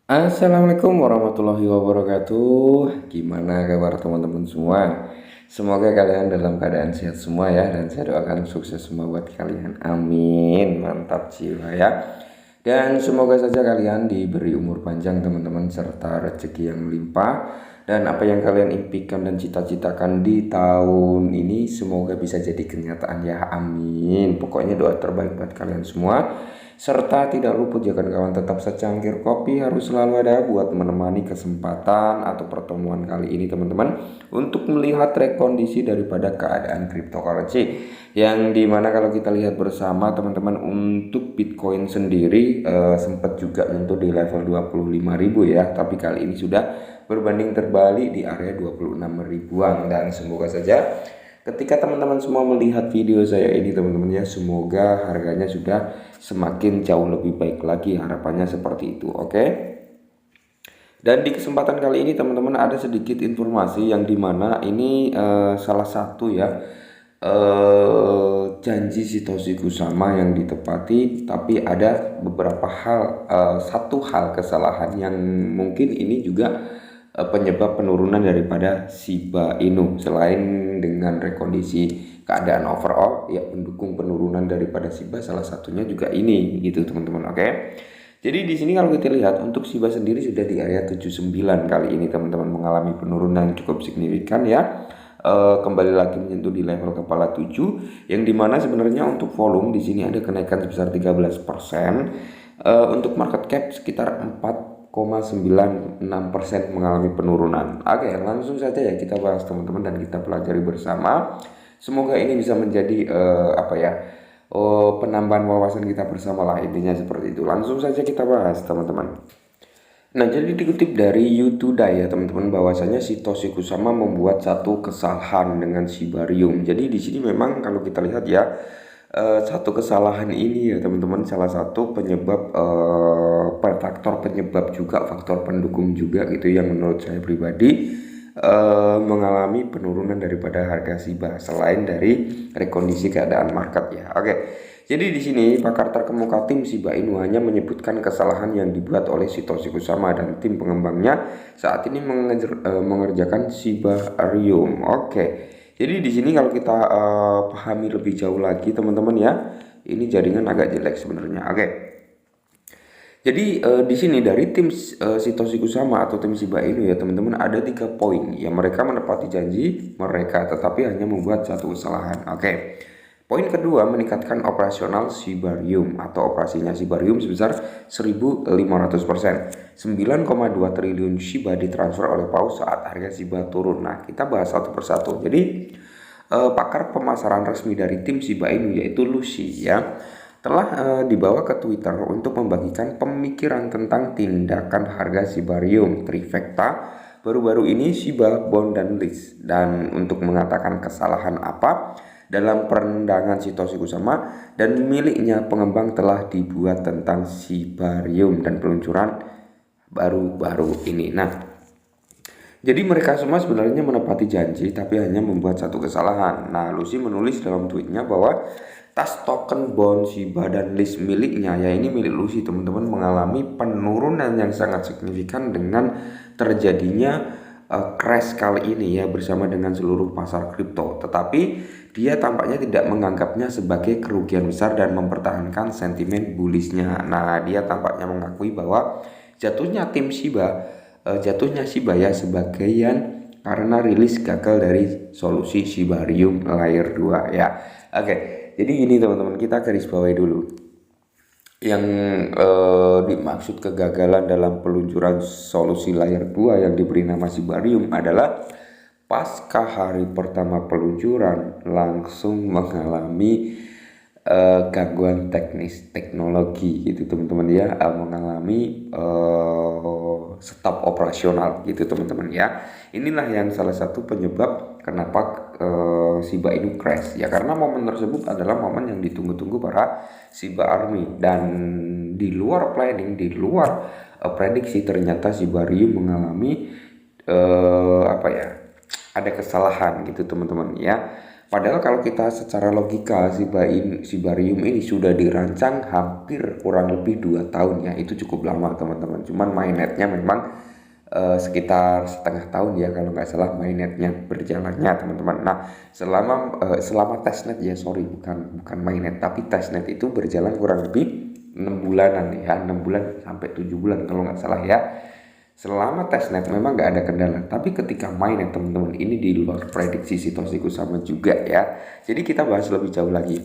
Assalamualaikum warahmatullahi wabarakatuh. Gimana kabar teman-teman semua? Semoga kalian dalam keadaan sehat semua ya. Dan saya doakan sukses semua buat kalian. Amin. Mantap jiwa ya. Dan semoga saja kalian diberi umur panjang teman-teman, serta rezeki yang melimpah. Dan apa yang kalian impikan dan cita-citakan di tahun ini semoga bisa jadi kenyataan ya. Amin. Pokoknya doa terbaik buat kalian semua. Serta tidak luput ya kawan, tetap secangkir kopi harus selalu ada buat menemani kesempatan atau pertemuan kali ini teman-teman, untuk melihat rekondisi daripada keadaan cryptocurrency, yang dimana kalau kita lihat bersama teman-teman, untuk Bitcoin sendiri sempat juga menyentuh di level 25.000 ya, tapi kali ini sudah berbanding terbalik di area 26 ribuan. Dan semoga saja ketika teman-teman semua melihat video saya ini teman-teman ya, semoga harganya sudah semakin jauh lebih baik lagi, harapannya seperti itu. Oke. Dan di kesempatan kali ini teman-teman ada sedikit informasi yang dimana ini salah satu ya janji Satoshi Kusama yang ditepati, tapi ada beberapa hal, satu hal kesalahan yang mungkin ini juga penyebab penurunan daripada Shiba Inu. Selain dengan rekondisi keadaan overall ya, pendukung penurunan daripada Shiba salah satunya juga ini gitu teman-teman. Oke. Jadi di sini kalau kita lihat untuk Shiba sendiri sudah di area 79 kali ini teman-teman, mengalami penurunan yang cukup signifikan ya. Kembali lagi menyentuh di level kepala 7, yang dimana sebenarnya untuk volume di sini ada kenaikan sebesar 13%. Untuk market cap sekitar 4,96% mengalami penurunan. Oke, langsung saja ya kita bahas teman-teman dan kita pelajari bersama. Semoga ini bisa menjadi penambahan wawasan kita bersama lah, intinya seperti itu. Langsung saja kita bahas teman-teman. Nah, jadi dikutip dari YouTube ya teman-teman, bahwasanya Satoshi Kusama membuat satu kesalahan dengan Shibarium. Jadi di sini memang kalau kita lihat ya, satu kesalahan ini ya teman-teman, salah satu penyebab faktor penyebab juga, faktor pendukung juga gitu, yang menurut saya pribadi mengalami penurunan daripada harga Shiba selain dari rekondisi keadaan market ya. Oke. Jadi di sini pakar terkemuka tim Shiba Inu hanya menyebutkan kesalahan yang dibuat oleh Satoshi Kusama dan tim pengembangnya saat ini mengerjakan Shibarium. Oke. Jadi di sini kalau kita pahami lebih jauh lagi teman-teman ya, ini jaringan agak jelek sebenarnya. Oke. Jadi di sini dari tim Satoshi Kusama atau tim Shiba Inu ya teman-teman, ada 3 poin yang mereka menepati janji mereka tetapi hanya membuat satu kesalahan. Oke. Poin kedua, meningkatkan operasional Shibarium atau operasinya Shibarium sebesar 1.500%. 9,2 triliun Shiba ditransfer oleh Paus saat harga Shiba turun. Nah, kita bahas satu persatu. Jadi pakar pemasaran resmi dari tim Shiba Inu yaitu Lucy ya, telah dibawa ke Twitter untuk membagikan pemikiran tentang tindakan harga Shibarium trifecta baru-baru ini, Shiba, Bond, dan List, dan untuk mengatakan kesalahan apa dalam pandangan Satoshi Kusama dan miliknya pengembang telah dibuat tentang Shibarium dan peluncuran baru-baru ini. Nah, jadi mereka semua sebenarnya menepati janji tapi hanya membuat satu kesalahan. Nah, Lucy menulis dalam tweetnya bahwa tas token bond Shiba dan List miliknya, ya ini milik Lucy teman-teman, mengalami penurunan yang sangat signifikan dengan terjadinya crash kali ini ya bersama dengan seluruh pasar kripto. Tetapi dia tampaknya tidak menganggapnya sebagai kerugian besar dan mempertahankan sentimen bullishnya. Nah, dia tampaknya mengakui bahwa jatuhnya Shiba ya sebagian karena rilis gagal dari solusi Shibarium layer 2 ya. Oke, jadi gini teman-teman, kita garis bawahi dulu. Yang dimaksud kegagalan dalam peluncuran solusi layer 2 yang diberi nama Shibarium adalah pasca hari pertama peluncuran langsung mengalami gangguan teknis teknologi gitu teman-teman ya, mengalami stop operasional gitu teman-teman ya. Inilah yang salah satu penyebab kenapa Shiba Inu crash ya, karena momen tersebut adalah momen yang ditunggu-tunggu para Shiba Army, dan di luar planning, di luar prediksi, ternyata Shibarium mengalami ada kesalahan gitu teman-teman ya. Padahal kalau kita secara logika Sibarium ini sudah dirancang hampir kurang lebih 2 tahun ya. Itu cukup lama teman-teman. Cuman mainnetnya memang sekitar setengah tahun ya kalau nggak salah mainnetnya berjalannya teman-teman. Nah selama testnet ya, sorry bukan mainnet tapi testnet itu berjalan kurang lebih 6 bulanan ya, 6 bulan sampai 7 bulan kalau nggak salah ya. Selama testnet memang nggak ada kendala, tapi ketika mainnet teman-teman ini di luar prediksi Satoshi Kusama juga ya. Jadi kita bahas lebih jauh lagi.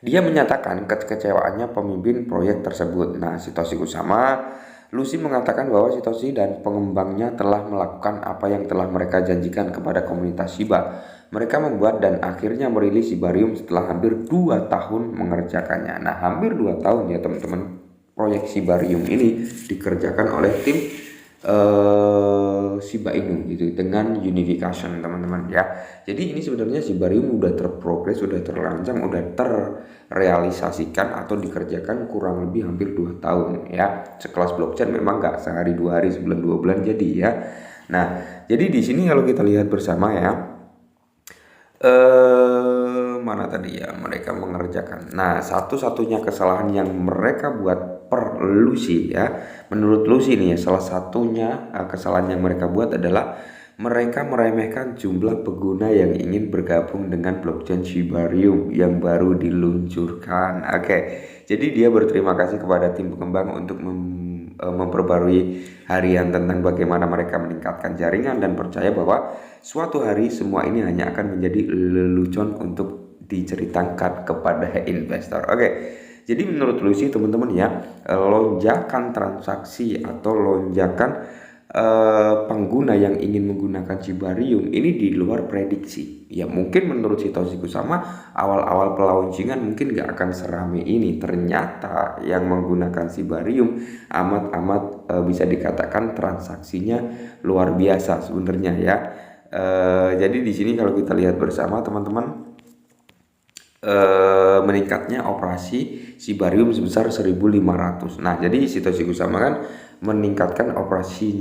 Dia menyatakan kekecewaannya pemimpin proyek tersebut. Nah, Satoshi Kusama, Lucy mengatakan bahwa Satoshi dan pengembangnya telah melakukan apa yang telah mereka janjikan kepada komunitas Shiba. Mereka membuat dan akhirnya merilis Shibarium setelah hampir 2 tahun mengerjakannya. Nah, hampir 2 tahun ya teman-teman. Proyek Shibarium ini dikerjakan oleh tim Shiba Inu gitu dengan unification teman-teman ya. Jadi ini sebenarnya Shibarium udah terprogres, udah terrancang, udah terrealisasikan atau dikerjakan kurang lebih hampir 2 tahun ya. Sekelas blockchain memang nggak sehari 2 hari, sebulan 2 bulan jadi ya. Nah, jadi di sini kalau kita lihat bersama ya, mana tadi ya mereka mengerjakan. Nah, satu-satunya kesalahan yang mereka buat per Lucy ya, menurut Lucy nih ya, salah satunya kesalahan yang mereka buat adalah mereka meremehkan jumlah pengguna yang ingin bergabung dengan blockchain Shibarium yang baru diluncurkan. Oke, jadi dia berterima kasih kepada tim pengembang untuk memperbarui harian tentang bagaimana mereka meningkatkan jaringan dan percaya bahwa suatu hari semua ini hanya akan menjadi lelucon untuk diceritakan kepada investor. Oke, jadi menurut Lucy teman-teman ya, lonjakan transaksi atau lonjakan pengguna yang ingin menggunakan Shibarium ini di luar prediksi. Ya mungkin menurut Satoshi Kusama awal-awal pelauncingan mungkin gak akan serame ini. Ternyata yang menggunakan Shibarium amat-amat bisa dikatakan transaksinya luar biasa sebenarnya ya. Jadi di sini kalau kita lihat bersama teman-teman, meningkatnya operasi Shibarium sebesar 1.500. Nah, jadi Satoshi Kusama kan meningkatkan operasi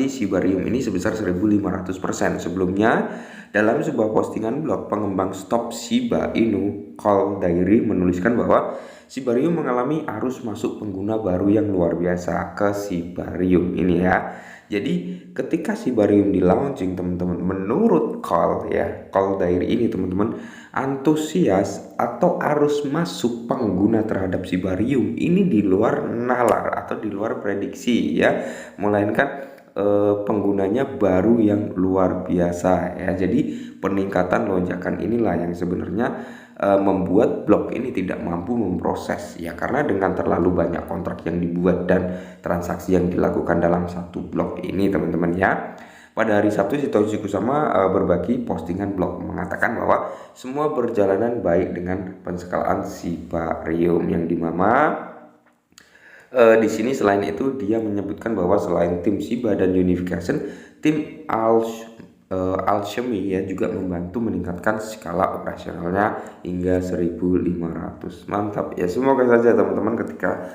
Shibarium ini sebesar 1.500%. Sebelumnya dalam sebuah postingan blog, pengembang Stop Shiba Inu Call Diary menuliskan bahwa Shibarium mengalami arus masuk pengguna baru yang luar biasa ke Shibarium ini ya. Jadi ketika Shibarium di launching teman-teman, menurut Call Diary ini teman-teman, antusias atau arus masuk pengguna terhadap Shibarium ini di luar nalar atau di luar prediksi ya, melainkan penggunanya baru yang luar biasa ya. Jadi peningkatan lonjakan inilah yang sebenarnya membuat blok ini tidak mampu memproses ya, karena dengan terlalu banyak kontrak yang dibuat dan transaksi yang dilakukan dalam satu blok ini teman-teman ya. Pada hari Sabtu, Satoshi Kusama berbagi postingan blog mengatakan bahwa semua berjalanan baik dengan penskalaan Shibarium yang dimana di sini selain itu dia menyebutkan bahwa selain tim Shiba dan Unification, tim Alchemy ya juga membantu meningkatkan skala operasionalnya hingga 1.500. Mantap ya, semoga saja teman-teman ketika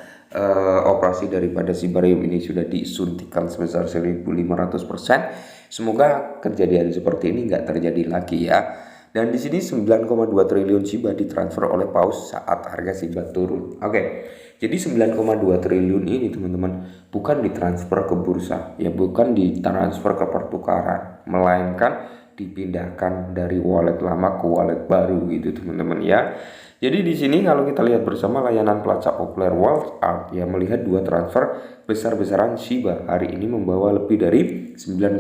operasi daripada Shibarium ini sudah disuntikan sebesar 1.500%, semoga kejadian seperti ini nggak terjadi lagi ya. Dan di sini 9,2 triliun Shiba ditransfer oleh Paus saat harga Shiba turun. Oke. Jadi 9,2 triliun ini teman-teman bukan ditransfer ke bursa, ya bukan ditransfer ke pertukaran, melainkan dipindahkan dari wallet lama ke wallet baru gitu teman-teman ya. Jadi di sini kalau kita lihat bersama layanan pelacak populer Walmart ya, melihat dua transfer besar-besaran Shiba hari ini membawa lebih dari 9,2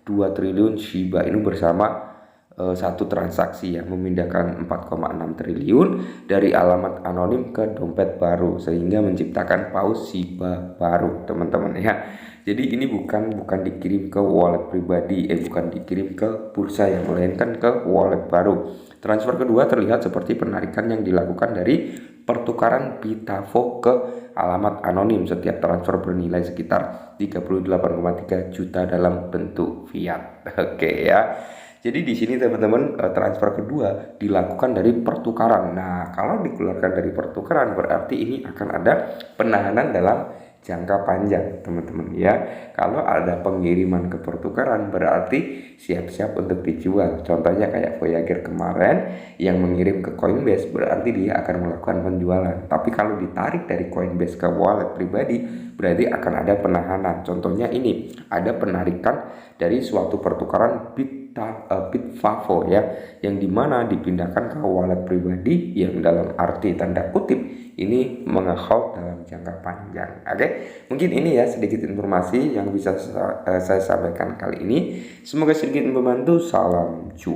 triliun Shiba ini bersama satu transaksi yang memindahkan 4,6 triliun dari alamat anonim ke dompet baru sehingga menciptakan paus Shiba baru teman-teman ya. Jadi ini bukan dikirim ke wallet pribadi, bukan dikirim ke bursa yang melainkan ke wallet baru. Transfer kedua terlihat seperti penarikan yang dilakukan dari pertukaran Bitavo ke alamat anonim. Setiap transfer bernilai sekitar 38,3 juta dalam bentuk fiat. Oke ya. Jadi di sini teman-teman transfer kedua dilakukan dari pertukaran. Nah, kalau dikeluarkan dari pertukaran berarti ini akan ada penahanan dalam jangka panjang teman-teman ya. Kalau ada pengiriman ke pertukaran berarti siap-siap untuk dijual. Contohnya kayak Voyager kemarin yang mengirim ke Coinbase berarti dia akan melakukan penjualan. Tapi kalau ditarik dari Coinbase ke wallet pribadi berarti akan ada penahanan. Contohnya ini ada penarikan dari suatu pertukaran Bitfavo ya, yang dimana dipindahkan ke wallet pribadi yang dalam arti tanda kutip ini menghold dalam jangka panjang. Oke, mungkin ini ya sedikit informasi yang bisa saya sampaikan kali ini. Semoga sedikit membantu. Salam cuan.